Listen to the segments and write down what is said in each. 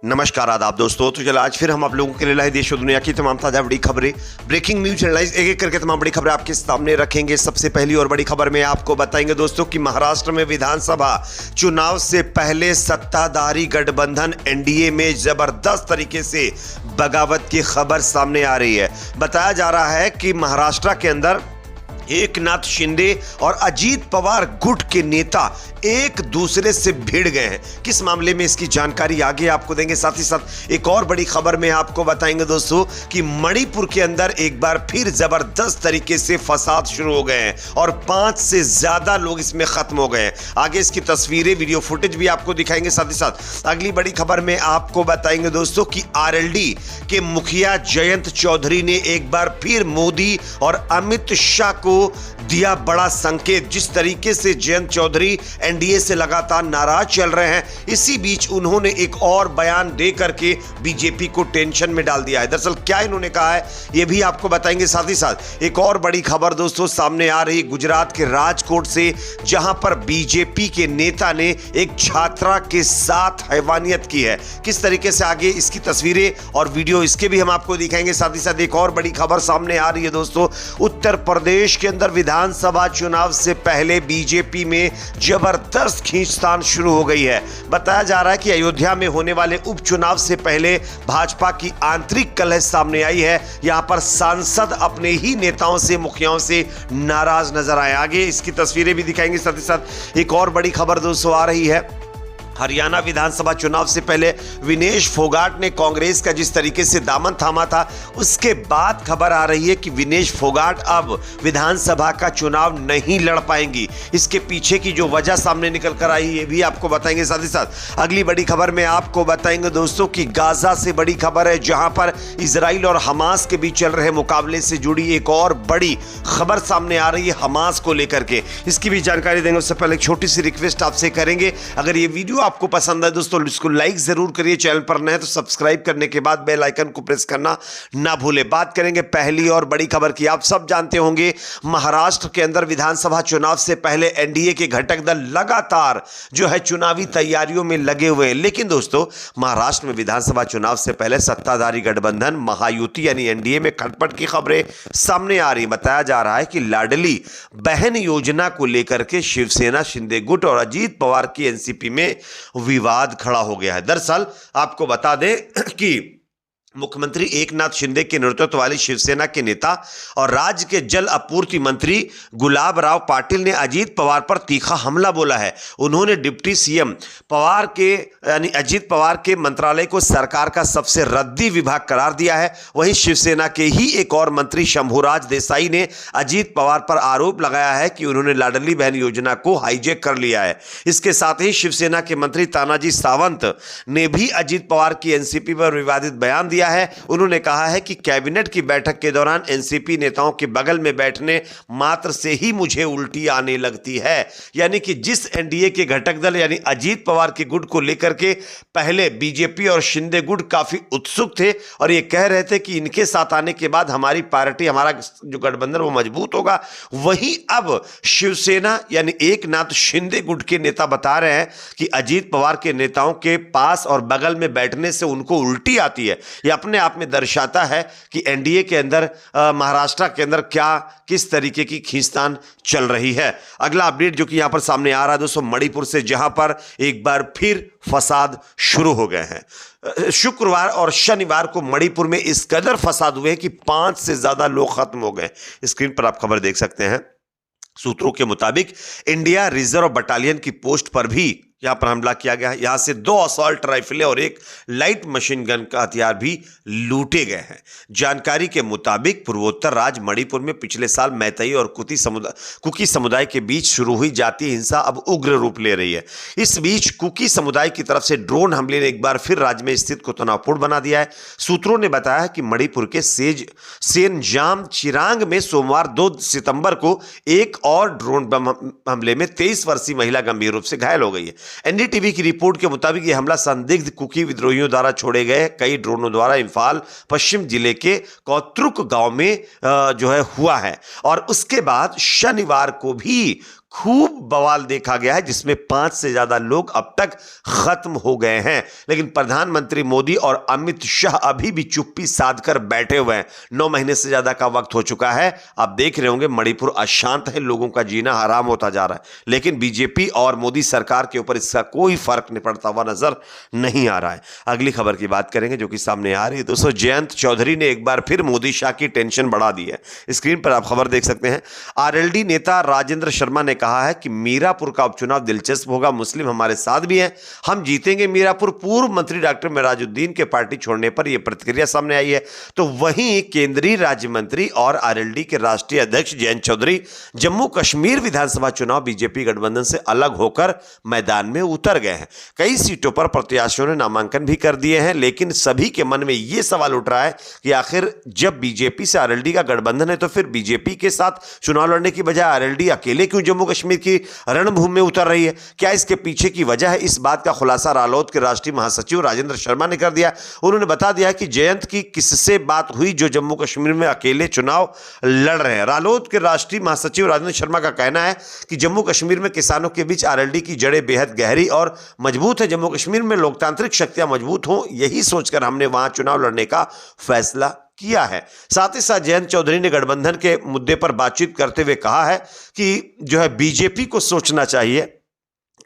नमस्कार आदाब दोस्तों। तो चलो आज फिर हम आप लोगों के लिए लाए देश और दुनिया की तमाम ताज़ा बड़ी खबरें, ब्रेकिंग न्यूज एनालाइज एक एक करके तमाम बड़ी खबरें आपके सामने रखेंगे। सबसे पहली और बड़ी खबर में आपको बताएंगे दोस्तों कि महाराष्ट्र में विधानसभा चुनाव से पहले सत्ताधारी गठबंधन एनडीए में जबरदस्त तरीके से बगावत की खबर सामने आ रही है। बताया जा रहा है कि महाराष्ट्र के अंदर एकनाथ शिंदे और अजीत पवार गुट के नेता एक दूसरे से भिड़ गए हैं। किस मामले में, इसकी जानकारी आगे आपको देंगे। साथ ही साथ एक और बड़ी खबर में आपको बताएंगे दोस्तों कि मणिपुर के अंदर एक बार फिर जबरदस्त तरीके से फसाद शुरू हो गए हैं और 5 से ज्यादा लोग इसमें खत्म हो गए हैं। आगे इसकी तस्वीरें, वीडियो फुटेज भी आपको दिखाएंगे। साथ ही साथ अगली बड़ी खबर में आपको बताएंगे दोस्तों कि आरएलडी के मुखिया जयंत चौधरी ने एक बार फिर मोदी और अमित शाह को दिया बड़ा संकेत। जिस तरीके से जयंत चौधरी एनडीए से लगातार नाराज चल रहे हैं, इसी बीच उन्होंने एक और बयान दे करके बीजेपी को टेंशन में डाल दिया है। दरअसल क्या इन्होंने कहा है यह भी आपको बताएंगे। साथ ही साथ एक और बड़ी खबर दोस्तों सामने आ रही गुजरात के राजकोट से, जहां पर बीजेपी के नेता ने एक छात्रा के साथ हैवानियत की है। किस तरीके से, आगे इसकी तस्वीरें और वीडियो इसके भी हम आपको दिखाएंगे। साथ ही साथ एक और बड़ी खबर सामने आ रही है दोस्तों, उत्तर प्रदेश के अंदर विधानसभा चुनाव से पहले बीजेपी में जबरदस्त खींचतान शुरू हो गई है। बताया जा रहा है कि अयोध्या में होने वाले उपचुनाव से पहले भाजपा की आंतरिक कलह सामने आई है। यहां पर सांसद अपने ही नेताओं से, मुखियाओं से नाराज नजर आए। आगे इसकी तस्वीरें भी दिखाएंगे। साथ ही साथ एक और बड़ी खबर दोस्तों आ रही है, हरियाणा विधानसभा चुनाव से पहले विनेश फोगाट ने कांग्रेस का जिस तरीके से दामन थामा था, उसके बाद खबर आ रही है कि विनेश फोगाट अब विधानसभा का चुनाव नहीं लड़ पाएंगी। इसके पीछे की जो वजह सामने निकल कर आई ये भी आपको बताएंगे। साथ ही साथ अगली बड़ी खबर में आपको बताएंगे दोस्तों कि गाजा से बड़ी खबर है, जहां पर इजराइल और हमास के बीच चल रहे मुकाबले से जुड़ी एक और बड़ी खबर सामने आ रही है हमास को लेकर के। इसकी भी जानकारी देंगे। उससे पहले एक छोटी सी रिक्वेस्ट आपसे करेंगे, अगर ये वीडियो आपको पसंद है दोस्तों इसको लाइक जरूर करिए। चैनल पर नए तो सब्सक्राइब करने के बाद बेल आइकन को प्रेस करना ना भूलें। बात करेंगे पहली और बड़ी खबर की। आप सब जानते होंगे महाराष्ट्र के अंदर विधानसभा चुनाव से पहले एनडीए के घटक दल लगातार जो है चुनावी तैयारियों में लगे हुए हैं। लेकिन दोस्तों महाराष्ट्र में विधानसभा चुनाव से पहले सत्ताधारी गठबंधन महायुति यानी एनडीए में खटपट की खबरें सामने आ रही। बताया जा रहा है कि लाडली बहन योजना को लेकर के शिवसेना, शिंदे गुट और अजीत पवार की एनसीपी में विवाद खड़ा हो गया है। दरअसल आपको बता दें कि मुख्यमंत्री एकनाथ शिंदे के नेतृत्व वाली शिवसेना के नेता और राज्य के जल आपूर्ति मंत्री गुलाब राव पाटिल ने अजीत पवार पर तीखा हमला बोला है। उन्होंने डिप्टी सीएम पवार के यानी अजीत पवार के मंत्रालय को सरकार का सबसे रद्दी विभाग करार दिया है। वहीं शिवसेना के ही एक और मंत्री शंभुराज देसाई ने अजीत पवार पर आरोप लगाया है कि उन्होंने लाडली बहन योजना को हाईजैक कर लिया है। इसके साथ ही शिवसेना के मंत्री तानाजी सावंत ने भी अजीत पवार की एनसीपी पर विवादित बयान दिया है। उन्होंने कहा है कि कैबिनेट की बैठक के दौरान एनसीपी नेताओं के बगल में बैठने मात्र से ही मुझे उल्टी आने लगती है। यानी कि जिस एनडीए के घटक दल यानी अजीत पवार के गुट को लेकर के पहले बीजेपी और शिंदे गुट काफी उत्सुक थे और ये कह रहे थे कि इनके साथ आने के बाद हमारी पार्टी, हमारा जो गठबंधन वो मजबूत होगा, वहीं अब शिवसेना यानी एकनाथ शिंदे गुट के नेता बता रहे हैं कि अजीत पवार के नेताओं के पास और बगल में बैठने से उनको उल्टी आती है। ये अपने आप में दर्शाता है कि एनडीए के अंदर महाराष्ट्र के अंदर किस तरीके की खींचतान चल रही है। अगला अपडेट जो कि यहां पर सामने आ रहा है दोस्तों मणिपुर से, जहां पर एक बार फिर फसाद शुरू हो गए हैं। शुक्रवार और शनिवार को मणिपुर में इस कदर फसाद हुए कि 5 से ज्यादा लोग खत्म हो गए। स्क्रीन पर आप खबर देख सकते हैं। सूत्रों के मुताबिक इंडिया रिजर्व बटालियन की पोस्ट पर भी यहां पर हमला किया गया है। यहां से 2 असॉल्ट राइफलें और एक लाइट मशीन गन का हथियार भी लूटे गए हैं। जानकारी के मुताबिक पूर्वोत्तर राज्य मणिपुर में पिछले साल मैतेई और कुकी समुदाय के बीच शुरू हुई जातीय हिंसा अब उग्र रूप ले रही है। इस बीच कुकी समुदाय की तरफ से ड्रोन हमले ने एक बार फिर राज्य में स्थिति को तनावपूर्ण बना दिया है। सूत्रों ने बताया कि मणिपुर के सेनजाम चिरांग में सोमवार 2 सितंबर को एक और ड्रोन बम हमले में 23 वर्षीय महिला गंभीर रूप से घायल हो गई है। एनडीटीवी की रिपोर्ट के मुताबिक यह हमला संदिग्ध कुकी विद्रोहियों द्वारा छोड़े गए कई ड्रोनों द्वारा इम्फाल पश्चिम जिले के कौत्रुक गांव में जो है हुआ है। और उसके बाद शनिवार को भी खूब बवाल देखा गया है, जिसमें 5 से ज्यादा लोग अब तक खत्म हो गए हैं। लेकिन प्रधानमंत्री मोदी और अमित शाह अभी भी चुप्पी साधकर बैठे हुए हैं। 9 महीने से ज्यादा का वक्त हो चुका है। आप देख रहे होंगे मणिपुर अशांत है, लोगों का जीना हराम होता जा रहा है, लेकिन बीजेपी और मोदी सरकार के ऊपर इसका कोई फर्क नहीं पड़ता हुआ नजर नहीं आ रहा है। अगली खबर की बात करेंगे जो कि सामने आ रही है दोस्तों। जयंत चौधरी ने एक बार फिर मोदी शाह की टेंशन बढ़ा दी है। स्क्रीन पर आप खबर देख सकते हैं। आरएलडी नेता राजेंद्र शर्मा ने कहा है कि मीरापुर का उपचुनाव दिलचस्प होगा, मुस्लिम हमारे साथ भी हैं, हम जीतेंगे मीरापुर। पूर्व मंत्री डॉक्टर मेराजुद्दीन के पार्टी छोड़ने पर यह प्रतिक्रिया सामने आई है। तो वहीं केंद्रीय राज्य मंत्री और आरएलडी के राष्ट्रीय अध्यक्ष जयंत चौधरी जम्मू कश्मीर विधानसभा चुनाव बीजेपी गठबंधन से अलग होकर मैदान में उतर गए हैं। कई सीटों पर प्रत्याशियों ने नामांकन भी कर दिए हैं, लेकिन सभी के मन में यह सवाल उठ रहा है कि आखिर जब बीजेपी से आरएलडी का गठबंधन है तो फिर बीजेपी के साथ चुनाव लड़ने की बजाय आरएलडी अकेले क्यों जम्मू कश्मीर की रणभूमि में उतर रही है? क्या इसके पीछे की वजह है? इस बात का खुलासा रालोद के राष्ट्रीय महासचिव राजेंद्र शर्मा ने कर दिया। उन्होंने बता दिया कि जयंत की किससे बात हुई जो जम्मू कश्मीर में अकेले चुनाव लड़ रहे हैं। रालोद के राष्ट्रीय महासचिव राजेंद्र शर्मा का कहना है कि जम्मू कश्मीर में किसानों के बीच आरएलडी की जड़ें बेहद गहरी और मजबूत है। जम्मू कश्मीर में लोकतांत्रिक शक्तियां मजबूत हों, यही सोचकर हमने वहां चुनाव लड़ने का फैसला किया है। साथ ही साथ जयंत चौधरी ने गठबंधन के मुद्दे पर बातचीत करते हुए कहा है कि जो है बीजेपी को सोचना चाहिए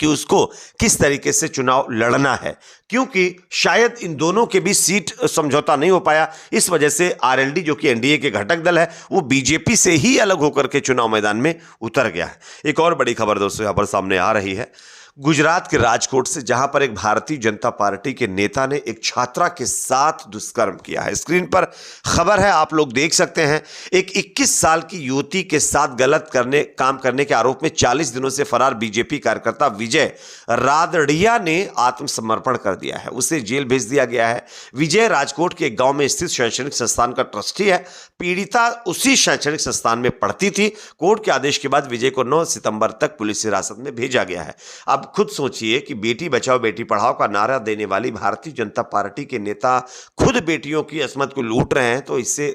कि उसको किस तरीके से चुनाव लड़ना है, क्योंकि शायद इन दोनों के बीच सीट समझौता नहीं हो पाया। इस वजह से आरएलडी जो कि एनडीए के घटक दल है वो बीजेपी से ही अलग होकर के चुनाव मैदान में उतर गया है। एक और बड़ी खबर दोस्तों यहां पर सामने आ रही है। गुजरात के राजकोट से, जहां पर एक भारतीय जनता पार्टी के नेता ने एक छात्रा के साथ दुष्कर्म किया है। स्क्रीन पर खबर है, आप लोग देख सकते हैं। एक 21 साल की युवती के साथ गलत काम करने के आरोप में 40 दिनों से फरार बीजेपी कार्यकर्ता विजय रादड़िया ने आत्मसमर्पण कर दिया है। उसे जेल भेज दिया गया है। विजय राजकोट के एक गांव में स्थित शैक्षणिक संस्थान का ट्रस्टी है। पीड़िता उसी शैक्षणिक संस्थान में पढ़ती थी। कोर्ट के आदेश के बाद विजय को 9 सितंबर तक पुलिस हिरासत में भेजा गया है। अब खुद सोचिए कि बेटी बचाओ बेटी पढ़ाओ का नारा देने वाली भारतीय जनता पार्टी के नेता खुद बेटियों की अस्मत को लूट रहे हैं, तो इससे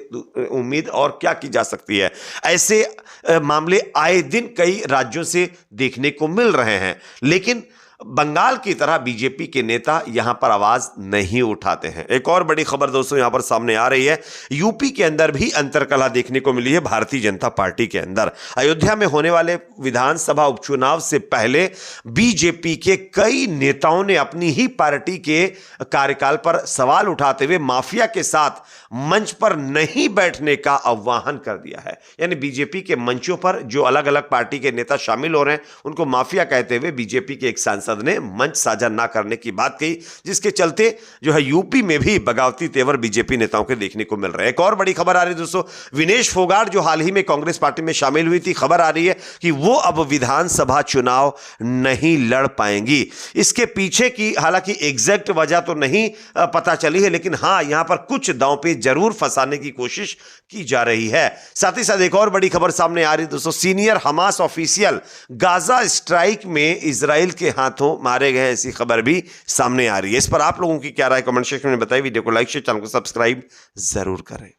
उम्मीद और क्या की जा सकती है? ऐसे मामले आए दिन कई राज्यों से देखने को मिल रहे हैं, लेकिन बंगाल की तरह बीजेपी के नेता यहां पर आवाज नहीं उठाते हैं। एक और बड़ी खबर दोस्तों यहां पर सामने आ रही है। यूपी के अंदर भी अंतरकलह देखने को मिली है भारतीय जनता पार्टी के अंदर। अयोध्या में होने वाले विधानसभा उपचुनाव से पहले बीजेपी के कई नेताओं ने अपनी ही पार्टी के कार्यकाल पर सवाल उठाते हुए माफिया के साथ मंच पर नहीं बैठने का आह्वान कर दिया है। यानी बीजेपी के मंचों पर जो अलग अलग पार्टी के नेता शामिल हो रहे हैं उनको माफिया कहते हुए बीजेपी के एक सांसद ने मंच साझा ना करने की बात कही, जिसके चलते जो है यूपी में भी बगावती तेवर बीजेपी नेताओं के देखने को मिल रहे हैं। एक और बड़ी खबर आ रही है दोस्तों, विनेश फोगाट जो हाल ही में कांग्रेस पार्टी में शामिल हुई थी, खबर आ रही है कि वो अब विधानसभा चुनाव नहीं लड़ पाएंगी। इसके पीछे की हालांकि एग्जैक्ट वजह तो नहीं पता चली है, लेकिन हां यहां पर कुछ दांव पे जरूर फंसाने की कोशिश की जा रही है। साथ ही साथ एक और बड़ी खबर सामने आ रही है दोस्तों, senior Hamas official Gaza strike में इजराइल के हाथों मारे गए, ऐसी खबर भी सामने आ रही है। इस पर आप लोगों की क्या राय कमेंट सेक्शन में बताइए। वीडियो को लाइक शेयर, चैनल को सब्सक्राइब जरूर करें।